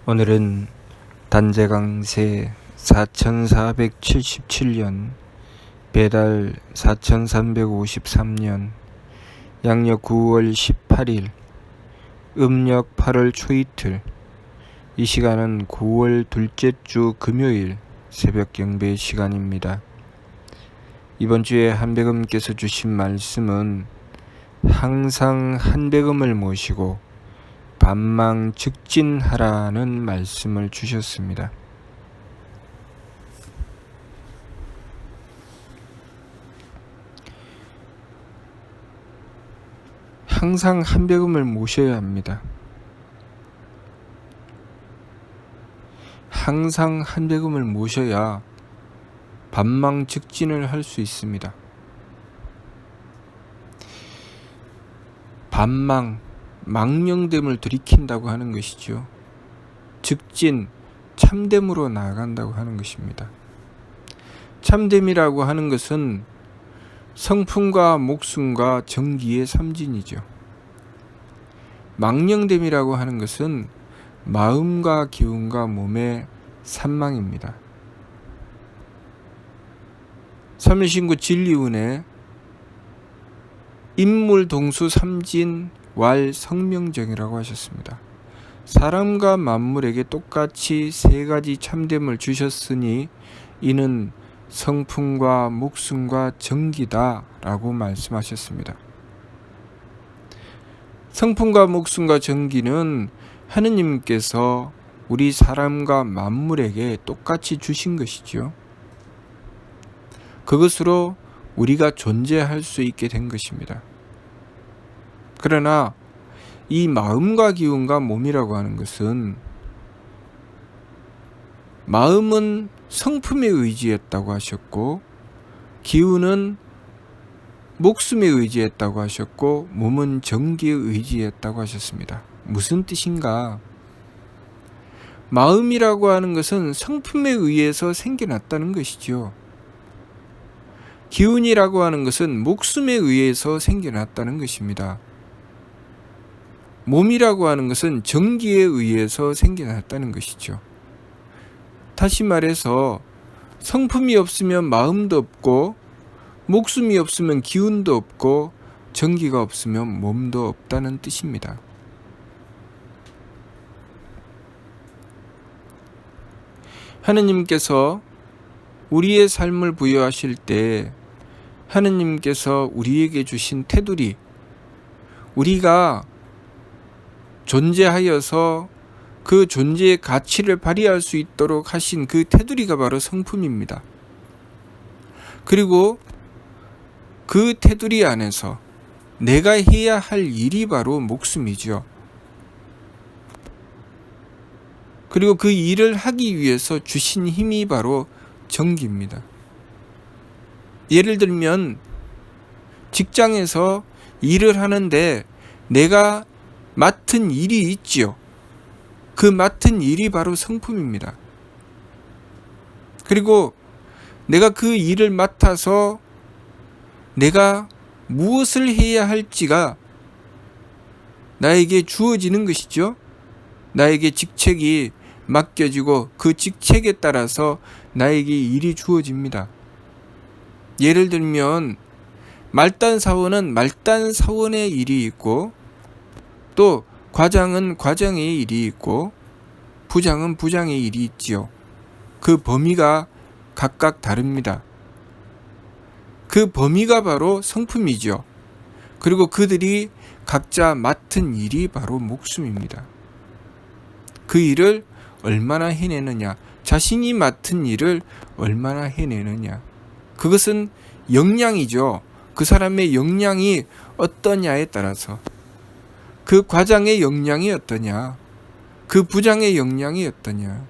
오늘은 단재강세 4477년 배달 4353년 양력 9월 18일 음력 8월 초이틀. 이 시간은 9월 둘째 주 금요일 새벽 경배 시간입니다. 이번 주에 한백음께서 주신 말씀은 항상 한백음을 모시고 반망 즉진하라는 말씀을 주셨습니다. 항상 한백음을 모셔야 합니다. 항상 한백음을 모셔야 반망 즉진을 할 수 있습니다. 반망, 망령됨을 들이킨다고 하는 것이죠. 즉진, 참됨으로 나아간다고 하는 것입니다. 참됨이라고 하는 것은 성품과 목숨과 정기의 삼진이죠. 망령됨이라고 하는 것은 마음과 기운과 몸의 산망입니다. 삼일신구 진리운에 인물동수 삼진 왈 성명정이라고 하셨습니다. 사람과 만물에게 똑같이 세 가지 참됨을 주셨으니 이는 성품과 목숨과 정기다 라고 말씀하셨습니다. 성품과 목숨과 정기는 하느님께서 우리 사람과 만물에게 똑같이 주신 것이죠. 그것으로 우리가 존재할 수 있게 된 것입니다. 그러나 이 마음과 기운과 몸이라고 하는 것은, 마음은 성품에 의지했다고 하셨고, 기운은 목숨에 의지했다고 하셨고, 몸은 정기에 의지했다고 하셨습니다. 무슨 뜻인가? 마음이라고 하는 것은 성품에 의해서 생겨났다는 것이죠. 기운이라고 하는 것은 목숨에 의해서 생겨났다는 것입니다. 몸이라고 하는 것은 정기에 의해서 생겨났다는 것이죠. 다시 말해서 성품이 없으면 마음도 없고, 목숨이 없으면 기운도 없고, 정기가 없으면 몸도 없다는 뜻입니다. 하느님께서 우리의 삶을 부여하실 때 하느님께서 우리에게 주신 테두리, 우리가 존재하여서 그 존재의 가치를 발휘할 수 있도록 하신 그 테두리가 바로 성품입니다. 그리고 그 테두리 안에서 내가 해야 할 일이 바로 목숨이죠. 그리고 그 일을 하기 위해서 주신 힘이 바로 정기입니다. 예를 들면 직장에서 일을 하는데 내가 맡은 일이 있지요. 그 맡은 일이 바로 성품입니다. 그리고 내가 그 일을 맡아서 내가 무엇을 해야 할지가 나에게 주어지는 것이죠. 나에게 직책이 맡겨지고 그 직책에 따라서 나에게 일이 주어집니다. 예를 들면 말단 사원은 말단 사원의 일이 있고, 또 과장은 과장의 일이 있고, 부장은 부장의 일이 있지요. 그 범위가 각각 다릅니다. 그 범위가 바로 성품이죠. 그리고 그들이 각자 맡은 일이 바로 목숨입니다. 그 일을 얼마나 해내느냐, 자신이 맡은 일을 얼마나 해내느냐, 그것은 역량이죠. 그 사람의 역량이 어떠냐에 따라서, 그 과장의 역량이 어떠냐, 그 부장의 역량이 어떠냐.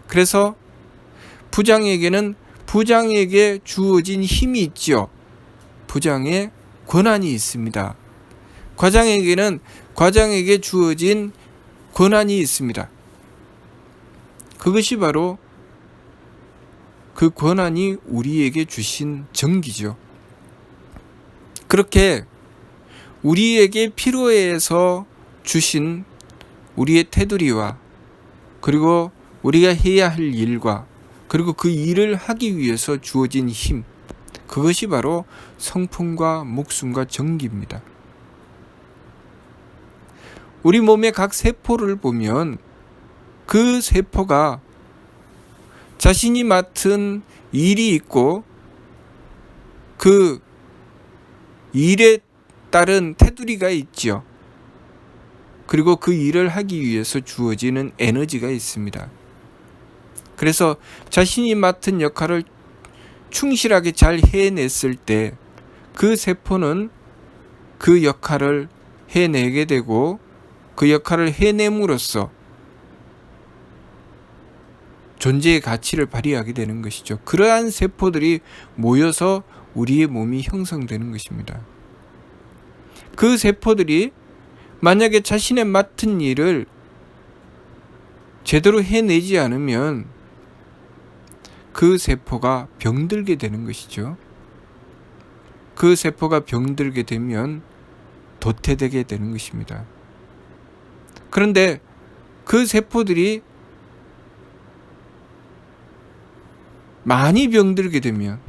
그래서 부장에게는 부장에게 주어진 힘이 있죠. 부장의 권한이 있습니다. 과장에게는 과장에게 주어진 권한이 있습니다. 그것이 바로 그 권한이 우리에게 주신 정기죠. 그렇게 우리에게 필요해서 주신 우리의 테두리와 그리고 우리가 해야 할 일과 그리고 그 일을 하기 위해서 주어진 힘, 그것이 바로 성품과 목숨과 정기입니다. 우리 몸의 각 세포를 보면 그 세포가 자신이 맡은 일이 있고 그 일에 따른 테두리가 있죠. 그리고 그 일을 하기 위해서 주어지는 에너지가 있습니다. 그래서 자신이 맡은 역할을 충실하게 잘 해냈을 때 그 세포는 그 역할을 해내게 되고 그 역할을 해냄으로써 존재의 가치를 발휘하게 되는 것이죠. 그러한 세포들이 모여서 우리의 몸이 형성되는 것입니다. 그 세포들이 만약에 자신의 맡은 일을 제대로 해내지 않으면 그 세포가 병들게 되는 것이죠. 그 세포가 병들게 되면 도태되게 되는 것입니다. 그런데 그 세포들이 많이 병들게 되면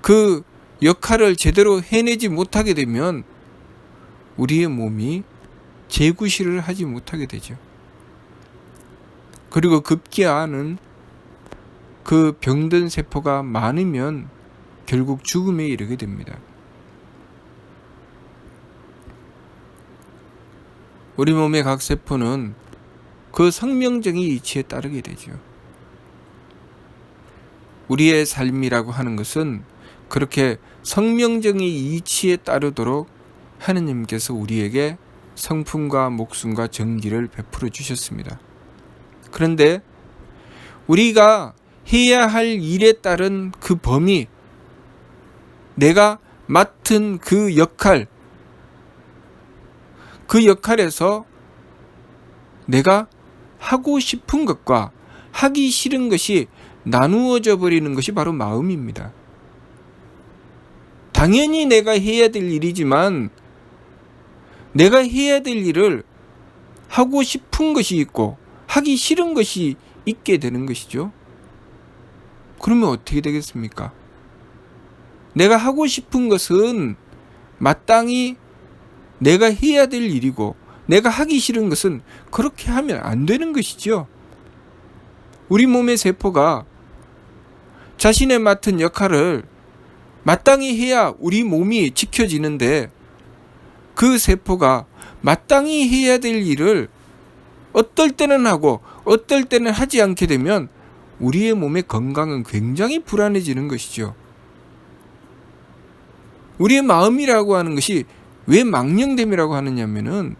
그 역할을 제대로 해내지 못하게 되면 우리의 몸이 재구실을 하지 못하게 되죠. 그리고 급기야는 그 병든 세포가 많으면 결국 죽음에 이르게 됩니다. 우리 몸의 각 세포는 그 생명적인 이치에 따르게 되죠. 우리의 삶이라고 하는 것은 그렇게 생명적인 이치에 따르도록 하느님께서 우리에게 성품과 목숨과 정기를 베풀어 주셨습니다. 그런데 우리가 해야 할 일에 따른 그 범위, 내가 맡은 그 역할, 그 역할에서 내가 하고 싶은 것과 하기 싫은 것이 나누어져 버리는 것이 바로 마음입니다. 당연히 내가 해야 될 일이지만 내가 해야 될 일을 하고 싶은 것이 있고 하기 싫은 것이 있게 되는 것이죠. 그러면 어떻게 되겠습니까? 내가 하고 싶은 것은 마땅히 내가 해야 될 일이고 내가 하기 싫은 것은 그렇게 하면 안 되는 것이죠. 우리 몸의 세포가 자신의 맡은 역할을 마땅히 해야 우리 몸이 지켜지는데 그 세포가 마땅히 해야 될 일을 어떨 때는 하고 어떨 때는 하지 않게 되면 우리의 몸의 건강은 굉장히 불안해지는 것이죠. 우리의 마음이라고 하는 것이 왜 망령됨이라고 하느냐면은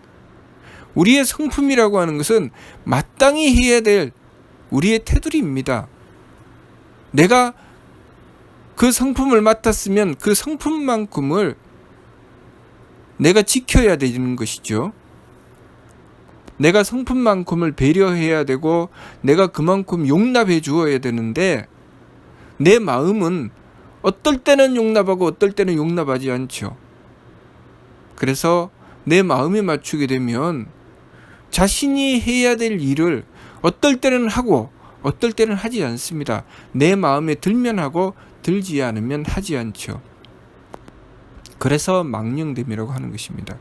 우리의 성품이라고 하는 것은 마땅히 해야 될 우리의 테두리입니다. 내가 그 성품을 맡았으면 그 성품만큼을 내가 지켜야 되는 것이죠. 내가 성품만큼을 배려해야 되고 내가 그만큼 용납해 주어야 되는데 내 마음은 어떨 때는 용납하고 어떨 때는 용납하지 않죠. 그래서 내 마음에 맞추게 되면 자신이 해야 될 일을 어떨 때는 하고 어떨 때는 하지 않습니다. 내 마음에 들면 하고 들지 않으면 하지 않죠. 그래서 망령됨이라고 하는 것입니다.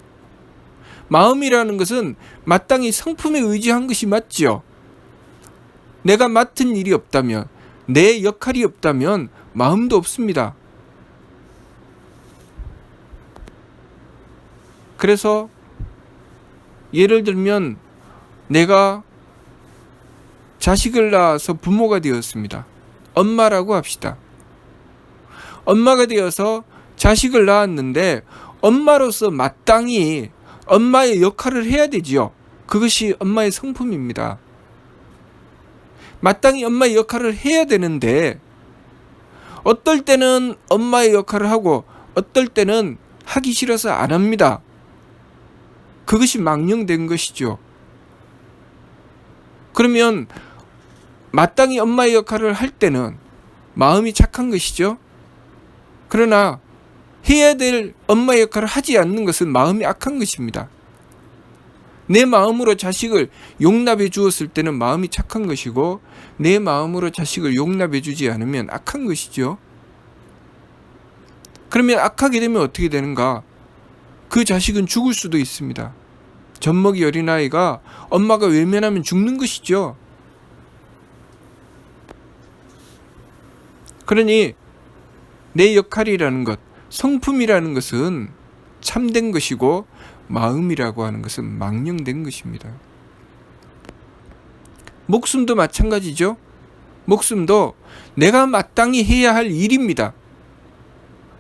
마음이라는 것은 마땅히 성품에 의지한 것이 맞죠. 내가 맡은 일이 없다면, 내 역할이 없다면 마음도 없습니다. 그래서 예를 들면 내가 자식을 낳아서 부모가 되었습니다. 엄마라고 합시다. 엄마가 되어서 자식을 낳았는데 엄마로서 마땅히 엄마의 역할을 해야 되지요. 그것이 엄마의 성품입니다. 마땅히 엄마의 역할을 해야 되는데 어떨 때는 엄마의 역할을 하고 어떨 때는 하기 싫어서 안 합니다. 그것이 망령된 것이죠. 그러면 마땅히 엄마의 역할을 할 때는 마음이 착한 것이죠. 그러나 해야 될 엄마의 역할을 하지 않는 것은 마음이 악한 것입니다. 내 마음으로 자식을 용납해 주었을 때는 마음이 착한 것이고 내 마음으로 자식을 용납해 주지 않으면 악한 것이죠. 그러면 악하게 되면 어떻게 되는가? 그 자식은 죽을 수도 있습니다. 젖먹이 어린아이가 엄마가 외면하면 죽는 것이죠. 그러니 내 역할이라는 것, 성품이라는 것은 참된 것이고 마음이라고 하는 것은 망령된 것입니다. 목숨도 마찬가지죠. 목숨도 내가 마땅히 해야 할 일입니다.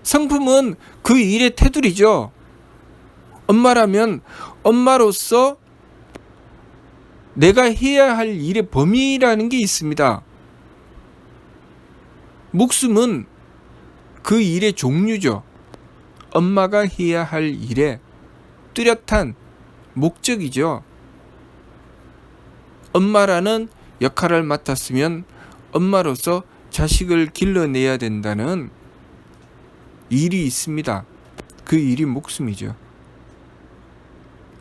성품은 그 일의 테두리죠. 엄마라면 엄마로서 내가 해야 할 일의 범위라는 게 있습니다. 목숨은 그 일의 종류죠. 엄마가 해야 할 일의 뚜렷한 목적이죠. 엄마라는 역할을 맡았으면 엄마로서 자식을 길러내야 된다는 일이 있습니다. 그 일이 목숨이죠.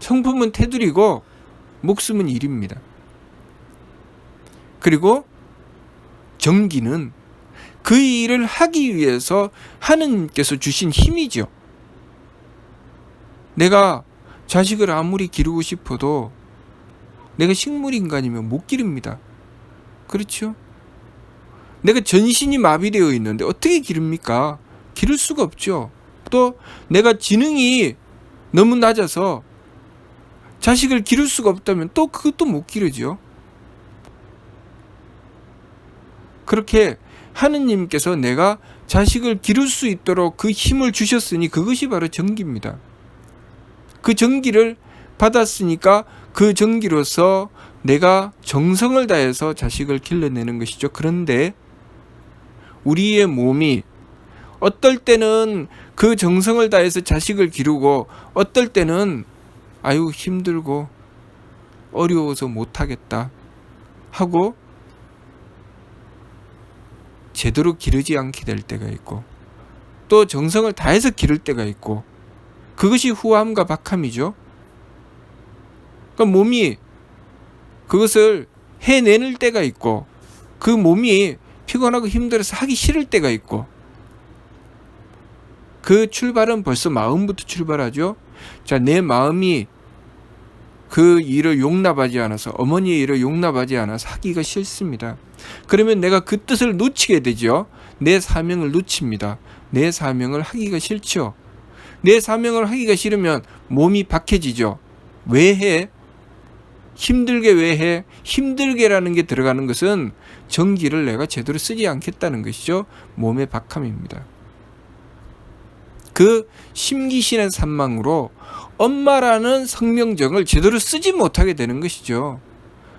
성품은 테두리고 목숨은 일입니다. 그리고 정기는 그 일을 하기 위해서 하느님께서 주신 힘이죠. 내가 자식을 아무리 기르고 싶어도 내가 식물인간이면 못 기릅니다. 그렇죠? 내가 전신이 마비되어 있는데 어떻게 기릅니까? 기를 수가 없죠. 또 내가 지능이 너무 낮아서 자식을 기를 수가 없다면 또 그것도 못 기르죠. 그렇게 하느님께서 내가 자식을 기를 수 있도록 그 힘을 주셨으니 그것이 바로 정기입니다. 그 정기를 받았으니까 그 정기로서 내가 정성을 다해서 자식을 길러내는 것이죠. 그런데 우리의 몸이 어떨 때는 그 정성을 다해서 자식을 기르고 어떨 때는 아유 힘들고 어려워서 못하겠다 하고 제대로 기르지 않게 될 때가 있고 또 정성을 다해서 기를 때가 있고 그것이 후함과 박함이죠. 그러니까 몸이 그것을 해내는 때가 있고 그 몸이 피곤하고 힘들어서 하기 싫을 때가 있고 그 출발은 벌써 마음부터 출발하죠. 자, 내 마음이 그 일을 용납하지 않아서 어머니의 일을 용납하지 않아서 하기가 싫습니다. 그러면 내가 그 뜻을 놓치게 되죠. 내 사명을 놓칩니다. 내 사명을 하기가 싫죠. 내 사명을 하기가 싫으면 몸이 박해지죠. 왜 해? 힘들게 왜 해? 힘들게라는 게 들어가는 것은 정기를 내가 제대로 쓰지 않겠다는 것이죠. 몸의 박함입니다. 그 심기신의 산망으로 엄마라는 성명정을 제대로 쓰지 못하게 되는 것이죠.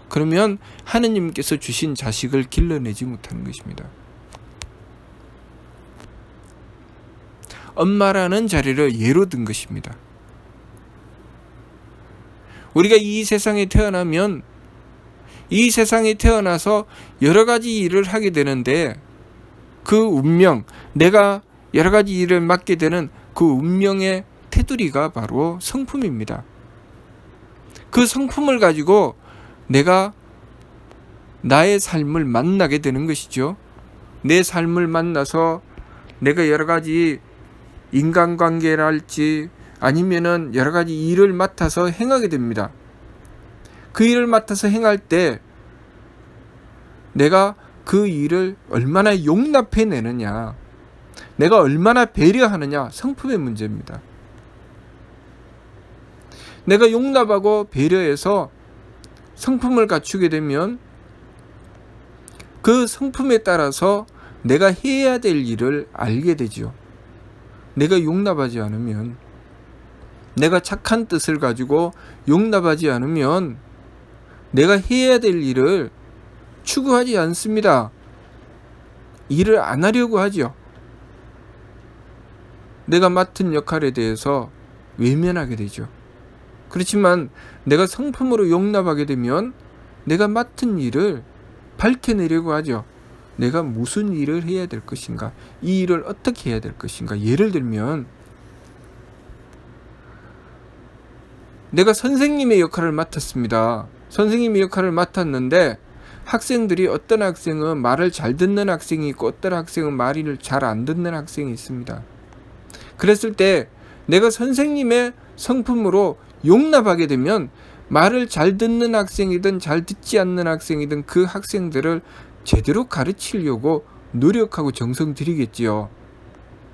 그러면 하느님께서 주신 자식을 길러내지 못하는 것입니다. 엄마라는 자리를 예로 든 것입니다. 우리가 이 세상에 태어나면 이 세상에 태어나서 여러 가지 일을 하게 되는데 그 운명, 내가 여러 가지 일을 맡게 되는 그 운명의 테두리가 바로 성품입니다. 그 성품을 가지고 내가 나의 삶을 만나게 되는 것이죠. 내 삶을 만나서 내가 여러 가지 인간관계랄지 아니면은 여러 가지 일을 맡아서 행하게 됩니다. 그 일을 맡아서 행할 때 내가 그 일을 얼마나 용납해내느냐, 내가 얼마나 배려하느냐, 성품의 문제입니다. 내가 용납하고 배려해서 성품을 갖추게 되면 그 성품에 따라서 내가 해야 될 일을 알게 되죠. 내가 용납하지 않으면, 내가 착한 뜻을 가지고 용납하지 않으면 내가 해야 될 일을 추구하지 않습니다. 일을 안 하려고 하죠. 내가 맡은 역할에 대해서 외면하게 되죠. 그렇지만 내가 성품으로 용납하게 되면 내가 맡은 일을 밝혀내려고 하죠. 내가 무슨 일을 해야 될 것인가, 이 일을 어떻게 해야 될 것인가. 예를 들면 내가 선생님의 역할을 맡았습니다. 선생님의 역할을 맡았는데 학생들이 어떤 학생은 말을 잘 듣는 학생이 있고 어떤 학생은 말을 잘 안 듣는 학생이 있습니다. 그랬을 때 내가 선생님의 성품으로 용납하게 되면 말을 잘 듣는 학생이든 잘 듣지 않는 학생이든 그 학생들을 제대로 가르치려고 노력하고 정성 들이겠지요.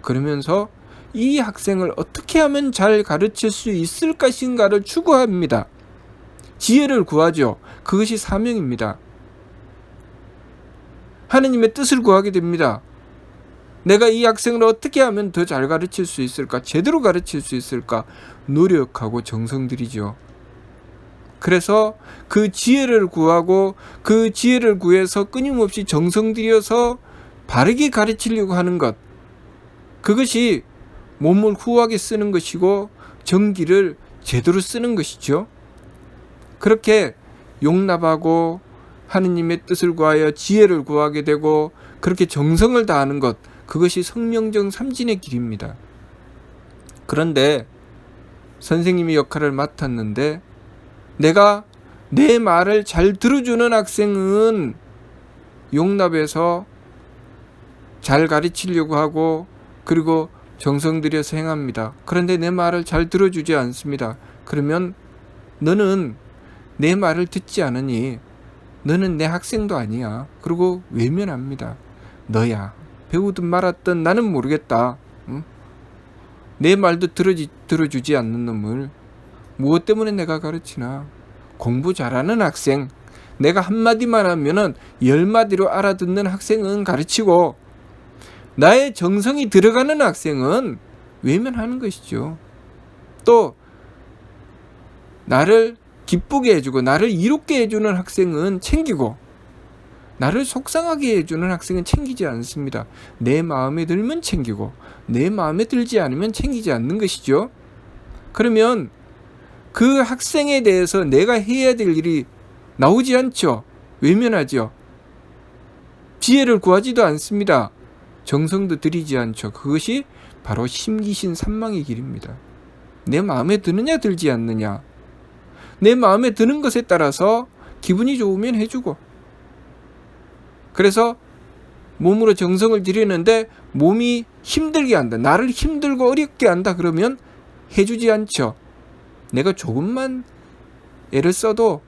그러면서 이 학생을 어떻게 하면 잘 가르칠 수 있을 것인가를 추구합니다. 지혜를 구하죠. 그것이 사명입니다. 하느님의 뜻을 구하게 됩니다. 내가 이 학생을 어떻게 하면 더 잘 가르칠 수 있을까? 제대로 가르칠 수 있을까? 노력하고 정성 들이죠. 그래서 그 지혜를 구하고 그 지혜를 구해서 끊임없이 정성 들여서 바르게 가르치려고 하는 것. 그것이 몸을 후하게 쓰는 것이고 정기를 제대로 쓰는 것이죠. 그렇게 용납하고 하느님의 뜻을 구하여 지혜를 구하게 되고 그렇게 정성을 다하는 것, 그것이 성명정 삼진의 길입니다. 그런데 선생님이 역할을 맡았는데 내가 내 말을 잘 들어주는 학생은 용납해서 잘 가르치려고 하고 그리고 정성 들여서 행합니다. 그런데 내 말을 잘 들어주지 않습니다. 그러면 너는 내 말을 듣지 않으니 너는 내 학생도 아니야. 그리고 외면합니다. 너야. 배우든 말았든 나는 모르겠다. 응? 내 말도 들어주지 않는 놈을 무엇 때문에 내가 가르치나. 공부 잘하는 학생, 내가 한마디만 하면은 10마디로 알아듣는 학생은 가르치고 나의 정성이 들어가는 학생은 외면하는 것이죠. 또 나를 기쁘게 해주고 나를 이롭게 해주는 학생은 챙기고 나를 속상하게 해주는 학생은 챙기지 않습니다. 내 마음에 들면 챙기고 내 마음에 들지 않으면 챙기지 않는 것이죠. 그러면 그 학생에 대해서 내가 해야 될 일이 나오지 않죠. 외면하죠. 지혜를 구하지도 않습니다. 정성도 들이지 않죠. 그것이 바로 심기신 산망의 길입니다. 내 마음에 드느냐 들지 않느냐. 내 마음에 드는 것에 따라서 기분이 좋으면 해주고, 그래서 몸으로 정성을 들이는데 몸이 힘들게 한다, 나를 힘들고 어렵게 한다 그러면 해주지 않죠. 내가 조금만 애를 써도,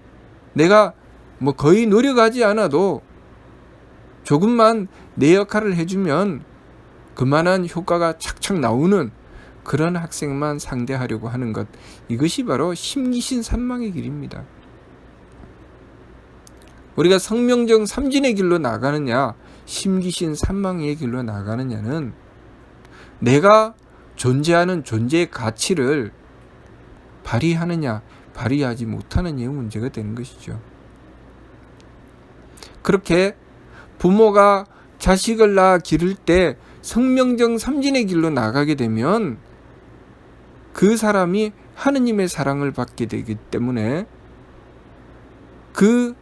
내가 뭐 거의 노력하지 않아도 조금만 내 역할을 해주면 그만한 효과가 착착 나오는 그런 학생만 상대하려고 하는 것, 이것이 바로 심기신 산망의 길입니다. 우리가 성명정 삼진의 길로 나가느냐, 심기신 산망의 길로 나가느냐는 내가 존재하는 존재의 가치를 발휘하느냐 발휘하지 못하느냐의 문제가 되는 것이죠. 그렇게 부모가 자식을 낳아 기를 때 성명정 삼진의 길로 나가게 되면 그 사람이 하느님의 사랑을 받게 되기 때문에 그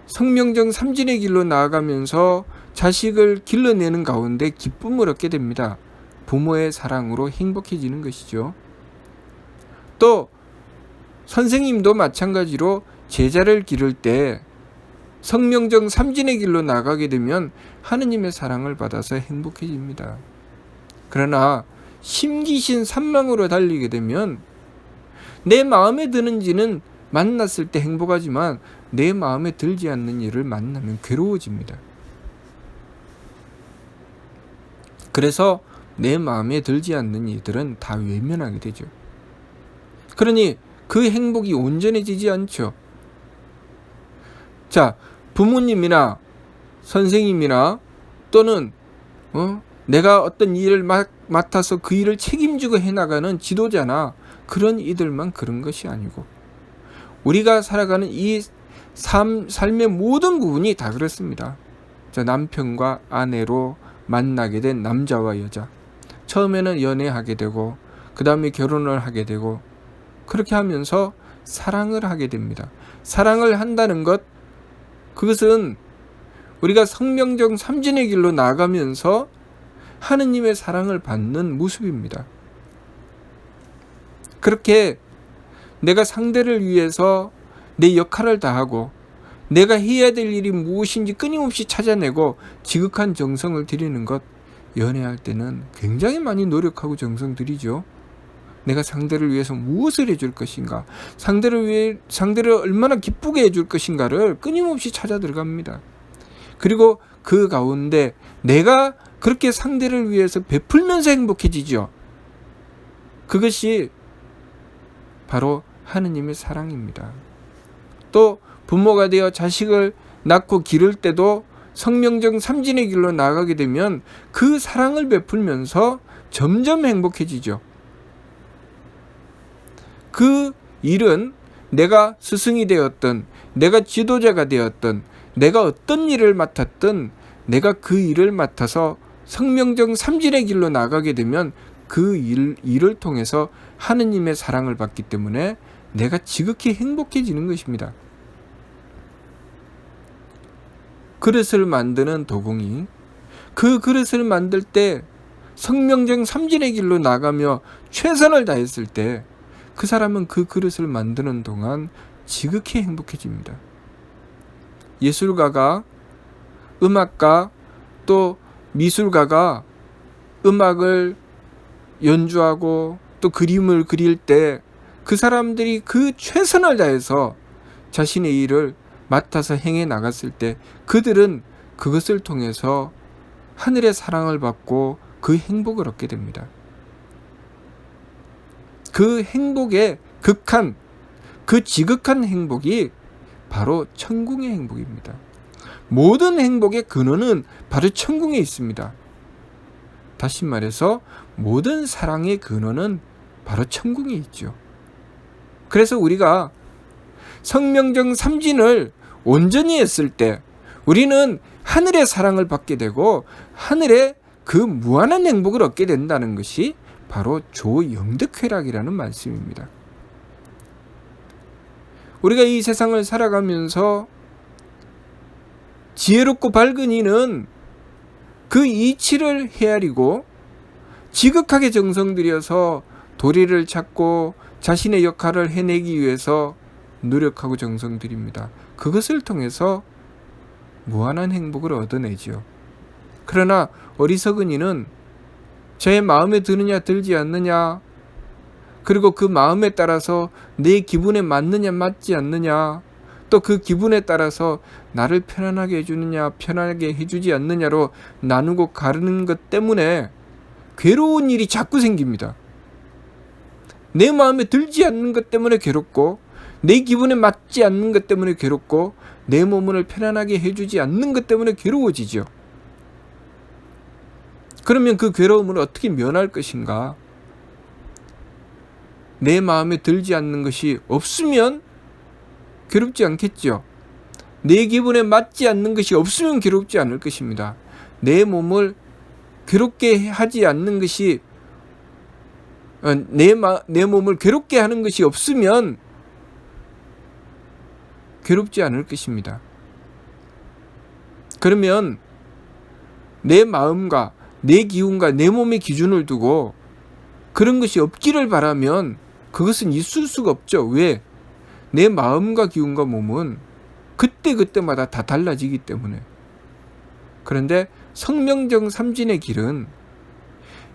성명정 삼진의 길로 나아가면서 자식을 길러내는 가운데 기쁨을 얻게 됩니다. 부모의 사랑으로 행복해지는 것이죠. 또 선생님도 마찬가지로 제자를 기를 때 성명정 삼진의 길로 나가게 되면 하느님의 사랑을 받아서 행복해집니다. 그러나 심기신 산망으로 달리게 되면 내 마음에 드는지는 만났을 때 행복하지만 내 마음에 들지 않는 일을 만나면 괴로워집니다. 그래서 내 마음에 들지 않는 일들은 다 외면하게 되죠. 그러니 그 행복이 온전해지지 않죠. 자, 부모님이나 선생님이나 또는 내가 어떤 일을 맡아서 그 일을 책임지고 해나가는 지도자나 그런 이들만 그런 것이 아니고 우리가 살아가는 이 삶의 모든 부분이 다 그렇습니다. 자, 남편과 아내로 만나게 된 남자와 여자, 처음에는 연애하게 되고 그 다음에 결혼을 하게 되고 그렇게 하면서 사랑을 하게 됩니다. 사랑을 한다는 것, 그것은 우리가 성명정 삼진의 길로 나가면서 하느님의 사랑을 받는 모습입니다. 그렇게 내가 상대를 위해서 내 역할을 다하고 내가 해야 될 일이 무엇인지 끊임없이 찾아내고 지극한 정성을 들이는 것, 연애할 때는 굉장히 많이 노력하고 정성 들이죠. 내가 상대를 위해서 무엇을 해줄 것인가, 상대를 얼마나 기쁘게 해줄 것인가를 끊임없이 찾아 들어갑니다. 그리고 그 가운데 내가 그렇게 상대를 위해서 베풀면서 행복해지죠. 그것이 바로 하느님의 사랑입니다. 또 부모가 되어 자식을 낳고 기를 때도 성명정 삼진의 길로 나아가게 되면 그 사랑을 베풀면서 점점 행복해지죠. 그 일은 내가 스승이 되었던, 내가 지도자가 되었던, 내가 어떤 일을 맡았던, 내가 그 일을 맡아서 성명정 삼진의 길로 나가게 되면 그 일을 통해서 하느님의 사랑을 받기 때문에 내가 지극히 행복해지는 것입니다. 그릇을 만드는 도공이 그 그릇을 만들 때 성명정 삼진의 길로 나가며 최선을 다했을 때 그 사람은 그 그릇을 만드는 동안 지극히 행복해집니다. 예술가가, 음악가, 또 미술가가 음악을 연주하고 또 그림을 그릴 때 그 사람들이 그 최선을 다해서 자신의 일을 맡아서 행해 나갔을 때 그들은 그것을 통해서 하늘의 사랑을 받고 그 행복을 얻게 됩니다. 그 행복의 극한, 그 지극한 행복이 바로 천궁의 행복입니다. 모든 행복의 근원은 바로 천궁에 있습니다. 다시 말해서 모든 사랑의 근원은 바로 천궁에 있죠. 그래서 우리가 성명정 삼진을 온전히 했을 때 우리는 하늘의 사랑을 받게 되고 하늘의 그 무한한 행복을 얻게 된다는 것이 바로 조영득회락이라는 말씀입니다. 우리가 이 세상을 살아가면서 지혜롭고 밝은 이는 그 이치를 헤아리고 지극하게 정성 들여서 도리를 찾고 자신의 역할을 해내기 위해서 노력하고 정성 들입니다. 그것을 통해서 무한한 행복을 얻어내지요. 그러나 어리석은 이는 저의 마음에 드느냐 들지 않느냐, 그리고 그 마음에 따라서 내 기분에 맞느냐 맞지 않느냐, 또 그 기분에 따라서 나를 편안하게 해주느냐 편안하게 해주지 않느냐로 나누고 가르는 것 때문에 괴로운 일이 자꾸 생깁니다. 내 마음에 들지 않는 것 때문에 괴롭고, 내 기분에 맞지 않는 것 때문에 괴롭고, 내 몸을 편안하게 해주지 않는 것 때문에 괴로워지죠. 그러면 그 괴로움을 어떻게 면할 것인가? 내 마음에 들지 않는 것이 없으면 괴롭지 않겠죠. 내 기분에 맞지 않는 것이 없으면 괴롭지 않을 것입니다. 내 몸을 괴롭게 하지 않는 것이, 내 몸을 괴롭게 하는 것이 없으면 괴롭지 않을 것입니다. 그러면 내 마음과 내 기운과 내 몸의 기준을 두고 그런 것이 없기를 바라면 그것은 있을 수가 없죠. 왜? 내 마음과 기운과 몸은 그때그때마다 다 달라지기 때문에. 그런데 성명정 삼진의 길은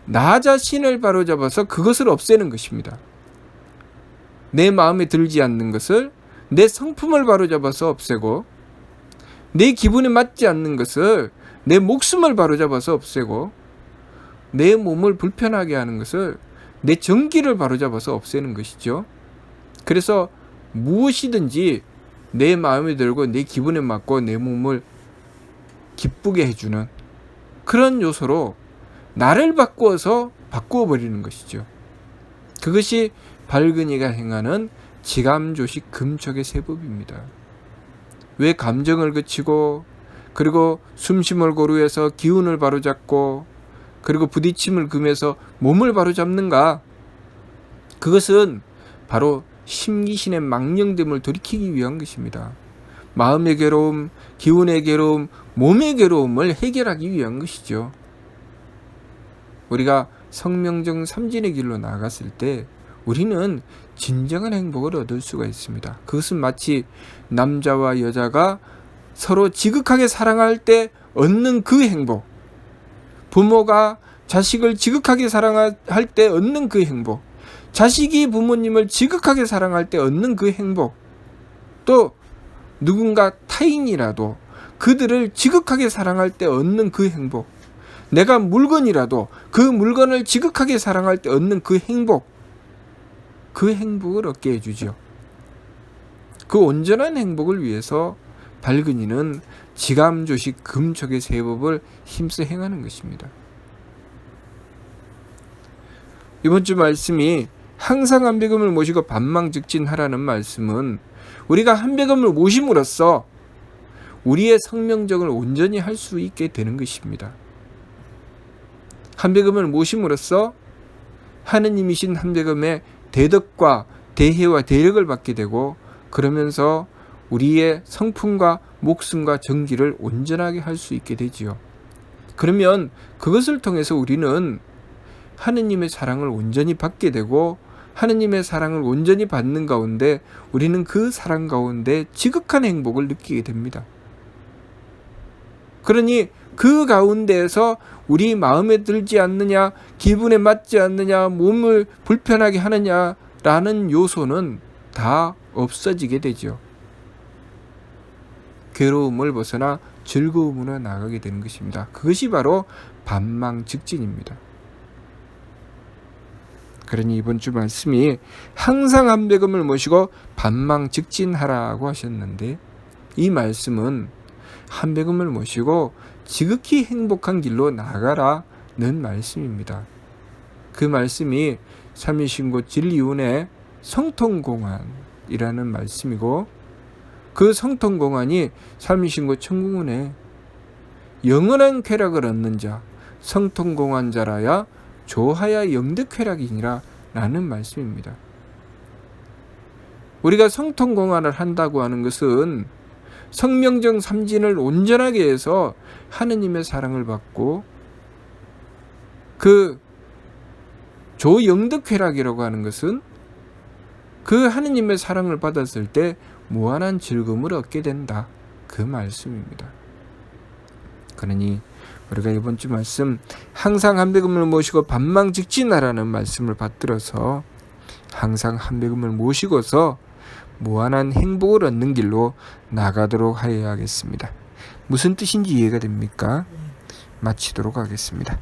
나 자신을 바로잡아서 그것을 없애는 것입니다. 내 마음에 들지 않는 것을, 내 성품을 바로잡아서 없애고, 내 기분에 맞지 않는 것을, 내 목숨을 바로잡아서 없애고, 내 몸을 불편하게 하는 것을, 내 정기를 바로잡아서 없애는 것이죠. 그래서 무엇이든지 내 마음에 들고 내 기분에 맞고 내 몸을 기쁘게 해주는 그런 요소로 나를 바꾸어서 바꾸어 버리는 것이죠. 그것이 밝은이가 행하는 지감조식 금촉의 세법입니다. 왜 감정을 그치고, 그리고 숨심을 고루해서 기운을 바로잡고, 그리고 부딪힘을 금해서 몸을 바로잡는가? 그것은 바로 심기신의 망령됨을 돌이키기 위한 것입니다. 마음의 괴로움, 기운의 괴로움, 몸의 괴로움을 해결하기 위한 것이죠. 우리가 성명정 삼진의 길로 나갔을 때 우리는 진정한 행복을 얻을 수가 있습니다. 그것은 마치 남자와 여자가 서로 지극하게 사랑할 때 얻는 그 행복, 부모가 자식을 지극하게 사랑할 때 얻는 그 행복, 자식이 부모님을 지극하게 사랑할 때 얻는 그 행복, 또 누군가 타인이라도 그들을 지극하게 사랑할 때 얻는 그 행복, 내가 물건이라도 그 물건을 지극하게 사랑할 때 얻는 그 행복, 그 행복을 얻게 해주죠. 그 온전한 행복을 위해서 밝은 이는 지감조식 금촉의 세법을 힘써 행하는 것입니다. 이번 주 말씀이 항상 한배금을 모시고 반망즉진하라는 말씀은 우리가 한배금을 모심으로써 우리의 성명정을 온전히 할 수 있게 되는 것입니다. 한배금을 모심으로써 하느님이신 한배금의 대덕과 대혜와 대력을 받게 되고, 그러면서 우리의 성품과 목숨과 정기를 온전하게 할 수 있게 되지요. 그러면 그것을 통해서 우리는 하느님의 사랑을 온전히 받게 되고, 하느님의 사랑을 온전히 받는 가운데 우리는 그 사랑 가운데 지극한 행복을 느끼게 됩니다. 그러니 그 가운데에서 우리 마음에 들지 않느냐, 기분에 맞지 않느냐, 몸을 불편하게 하느냐라는 요소는 다 없어지게 되죠. 괴로움을 벗어나 즐거움으로 나가게 되는 것입니다. 그것이 바로 반망즉진입니다. 그러니 이번 주 말씀이 항상 한배금을 모시고 반망즉진하라고 하셨는데, 이 말씀은 한배금을 모시고 지극히 행복한 길로 나가라는 말씀입니다. 그 말씀이 삼위신고 진리운의 성통공안이라는 말씀이고, 그 성통공안이 삼위신고 천궁운에 영원한 쾌락을 얻는 자, 성통공안자라야 조하야 영득쾌락이니라 라는 말씀입니다. 우리가 성통공안을 한다고 하는 것은 성명정 삼진을 온전하게 해서 하느님의 사랑을 받고, 그 조영득쾌락이라고 하는 것은 그 하느님의 사랑을 받았을 때 무한한 즐거움을 얻게 된다, 그 말씀입니다. 그러니 우리가 이번 주 말씀 항상 한배금을 모시고 반망즉진하라는 말씀을 받들어서 항상 한배금을 모시고서 무한한 행복을 얻는 길로 나가도록 하여야 하겠습니다. 무슨 뜻인지 이해가 됩니까? 마치도록 하겠습니다.